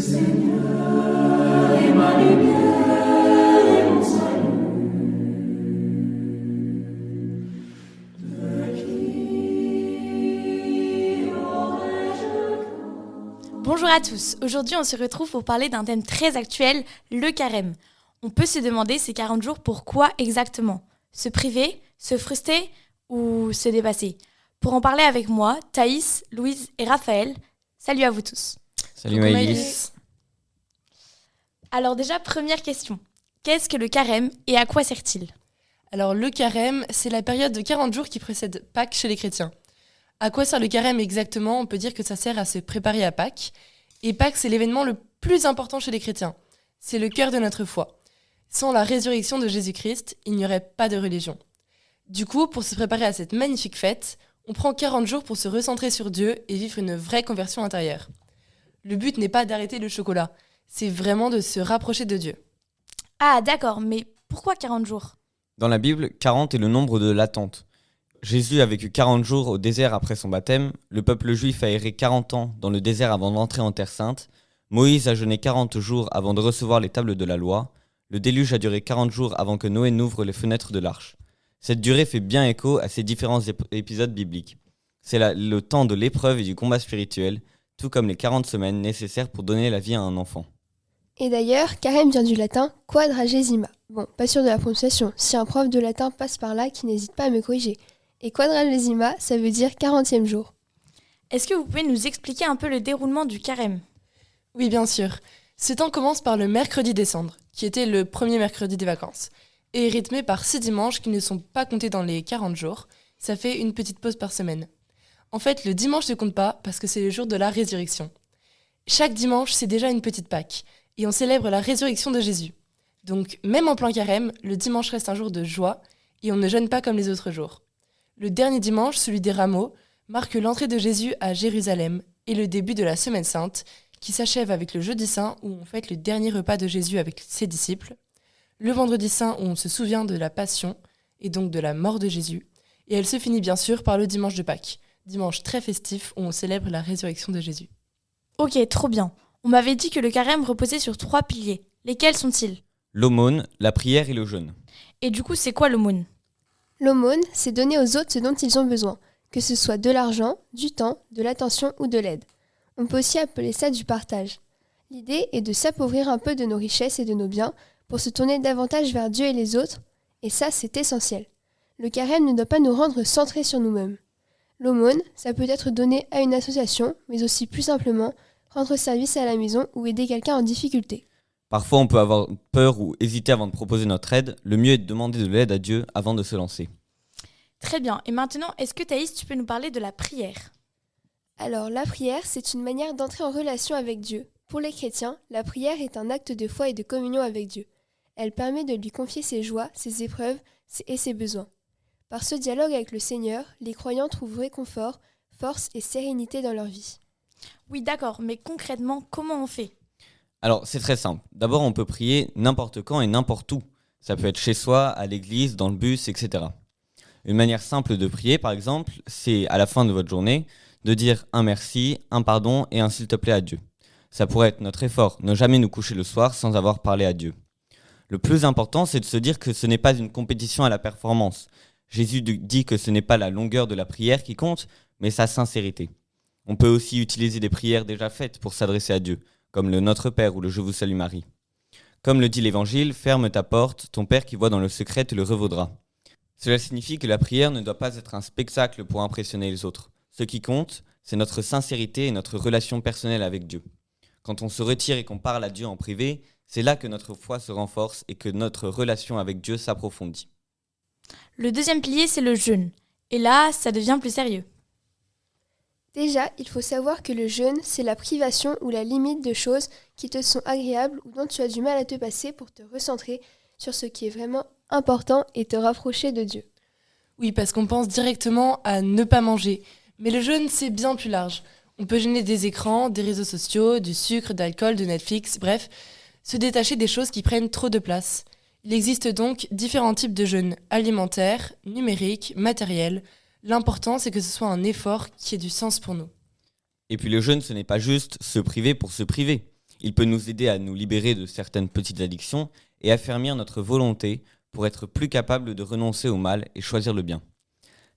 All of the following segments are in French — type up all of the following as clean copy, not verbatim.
Seigneur est ma lumière et mon salut. De qui aurais-je craint? Bonjour à tous, aujourd'hui on se retrouve pour parler d'un thème très actuel, le carême. On peut se demander ces 40 jours pourquoi exactement? Se priver, se frustrer ou se dépasser? Pour en parler avec moi, Thaïs, Louise et Raphaël, salut à vous tous. Salut Maëlys. Alors déjà, première question, qu'est-ce que le carême et à quoi sert-il? Alors le carême, c'est la période de 40 jours qui précède Pâques chez les chrétiens. À quoi sert le carême exactement? On peut dire que ça sert à se préparer à Pâques. Et Pâques, c'est l'événement le plus important chez les chrétiens. C'est le cœur de notre foi. Sans la résurrection de Jésus-Christ, il n'y aurait pas de religion. Du coup, pour se préparer à cette magnifique fête, on prend 40 jours pour se recentrer sur Dieu et vivre une vraie conversion intérieure. Le but n'est pas d'arrêter le chocolat, c'est vraiment de se rapprocher de Dieu. Ah d'accord, mais pourquoi 40 jours? Dans la Bible, 40 est le nombre de l'attente. Jésus a vécu 40 jours au désert après son baptême, le peuple juif a erré 40 ans dans le désert avant d'entrer en Terre Sainte, Moïse a jeûné 40 jours avant de recevoir les tables de la loi, le déluge a duré 40 jours avant que Noé n'ouvre les fenêtres de l'arche. Cette durée fait bien écho à ces différents épisodes bibliques. C'est le temps de l'épreuve et du combat spirituel, tout comme les 40 semaines nécessaires pour donner la vie à un enfant. Et d'ailleurs, carême vient du latin quadragesima. Bon, pas sûr de la prononciation, si un prof de latin passe par là, qui n'hésite pas à me corriger. Et quadragesima, ça veut dire 40e jour. Est-ce que vous pouvez nous expliquer un peu le déroulement du carême? Oui, bien sûr. Ce temps commence par le mercredi des cendres, qui était le premier mercredi des vacances, et est rythmé par 6 dimanches qui ne sont pas comptés dans les 40 jours. Ça fait une petite pause par semaine. En fait, le dimanche ne compte pas parce que c'est le jour de la résurrection. Chaque dimanche, c'est déjà une petite Pâque, et on célèbre la résurrection de Jésus. Donc, même en plein carême, le dimanche reste un jour de joie, et on ne jeûne pas comme les autres jours. Le dernier dimanche, celui des Rameaux, marque l'entrée de Jésus à Jérusalem et le début de la Semaine Sainte, qui s'achève avec le Jeudi Saint où on fête le dernier repas de Jésus avec ses disciples, le Vendredi Saint où on se souvient de la Passion et donc de la mort de Jésus, et elle se finit bien sûr par le dimanche de Pâques, dimanche très festif où on célèbre la résurrection de Jésus. Ok, trop bien. On m'avait dit que le carême reposait sur 3 piliers. Lesquels sont-ils? L'aumône, la prière et le jeûne. Et du coup, c'est quoi l'aumône? L'aumône, c'est donner aux autres ce dont ils ont besoin, que ce soit de l'argent, du temps, de l'attention ou de l'aide. On peut aussi appeler ça du partage. L'idée est de s'appauvrir un peu de nos richesses et de nos biens pour se tourner davantage vers Dieu et les autres, et ça, c'est essentiel. Le carême ne doit pas nous rendre centrés sur nous-mêmes. L'aumône, ça peut être donné à une association, mais aussi plus simplement, rendre service à la maison ou aider quelqu'un en difficulté. Parfois, on peut avoir peur ou hésiter avant de proposer notre aide. Le mieux est de demander de l'aide à Dieu avant de se lancer. Très bien. Et maintenant, est-ce que Thaïs, tu peux nous parler de la prière? Alors, la prière, c'est une manière d'entrer en relation avec Dieu. Pour les chrétiens, la prière est un acte de foi et de communion avec Dieu. Elle permet de lui confier ses joies, ses épreuves et ses besoins. Par ce dialogue avec le Seigneur, les croyants trouvent réconfort, force et sérénité dans leur vie. Oui, d'accord, mais concrètement, comment on fait? Alors, c'est très simple. D'abord, on peut prier n'importe quand et n'importe où. Ça peut être chez soi, à l'église, dans le bus, etc. Une manière simple de prier, par exemple, c'est à la fin de votre journée, de dire un merci, un pardon et un s'il te plaît à Dieu. Ça pourrait être notre effort, ne jamais nous coucher le soir sans avoir parlé à Dieu. Le plus important, c'est de se dire que ce n'est pas une compétition à la performance. Jésus dit que ce n'est pas la longueur de la prière qui compte, mais sa sincérité. On peut aussi utiliser des prières déjà faites pour s'adresser à Dieu, comme le Notre Père ou le Je vous salue Marie. Comme le dit l'Évangile, ferme ta porte, ton Père qui voit dans le secret te le revaudra. Cela signifie que la prière ne doit pas être un spectacle pour impressionner les autres. Ce qui compte, c'est notre sincérité et notre relation personnelle avec Dieu. Quand on se retire et qu'on parle à Dieu en privé, c'est là que notre foi se renforce et que notre relation avec Dieu s'approfondit. Le deuxième pilier, c'est le jeûne. Et là, ça devient plus sérieux. Déjà, il faut savoir que le jeûne, c'est la privation ou la limite de choses qui te sont agréables ou dont tu as du mal à te passer pour te recentrer sur ce qui est vraiment important et te rapprocher de Dieu. Oui, parce qu'on pense directement à ne pas manger. Mais le jeûne, c'est bien plus large. On peut jeûner des écrans, des réseaux sociaux, du sucre, d'alcool, de Netflix, bref, se détacher des choses qui prennent trop de place. Il existe donc différents types de jeûnes, alimentaires, numériques, matériels. L'important, c'est que ce soit un effort qui ait du sens pour nous. Et puis le jeûne, ce n'est pas juste se priver pour se priver. Il peut nous aider à nous libérer de certaines petites addictions et affermir notre volonté pour être plus capable de renoncer au mal et choisir le bien.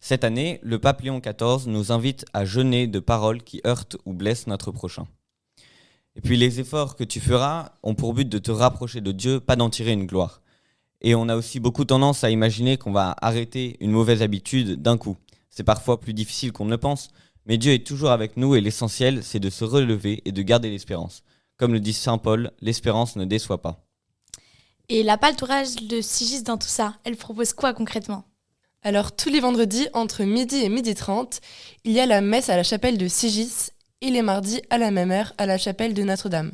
Cette année, le pape Léon XIV nous invite à jeûner de paroles qui heurtent ou blessent notre prochain. Et puis les efforts que tu feras ont pour but de te rapprocher de Dieu, pas d'en tirer une gloire. Et on a aussi beaucoup tendance à imaginer qu'on va arrêter une mauvaise habitude d'un coup. C'est parfois plus difficile qu'on ne le pense, mais Dieu est toujours avec nous et l'essentiel, c'est de se relever et de garder l'espérance. Comme le dit Saint Paul, l'espérance ne déçoit pas. Et la paltourage de Sigis dans tout ça, elle propose quoi concrètement? Alors, tous les vendredis, entre midi et 12h30, il y a la messe à la chapelle de Sigis et les mardis à la même heure à la chapelle de Notre-Dame.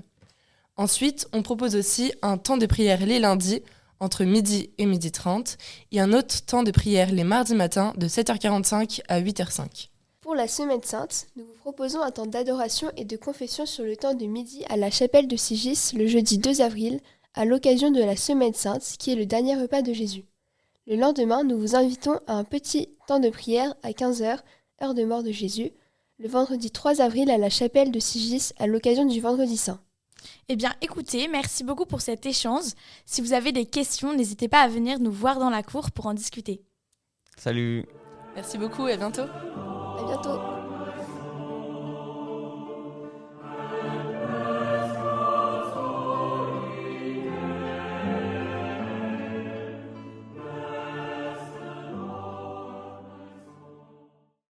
Ensuite, on propose aussi un temps de prière les lundis, entre midi et 12h30, et un autre temps de prière les mardis matins de 7h45 à 8h05. Pour la Semaine Sainte, nous vous proposons un temps d'adoration et de confession sur le temps de midi à la chapelle de Sigis le jeudi 2 avril, à l'occasion de la Semaine Sainte, qui est le dernier repas de Jésus. Le lendemain, nous vous invitons à un petit temps de prière à 15h, heure de mort de Jésus, le vendredi 3 avril à la chapelle de Sigis à l'occasion du Vendredi Saint. Eh bien, écoutez, merci beaucoup pour cet échange. Si vous avez des questions, n'hésitez pas à venir nous voir dans la cour pour en discuter. Salut! Merci beaucoup et à bientôt. À bientôt.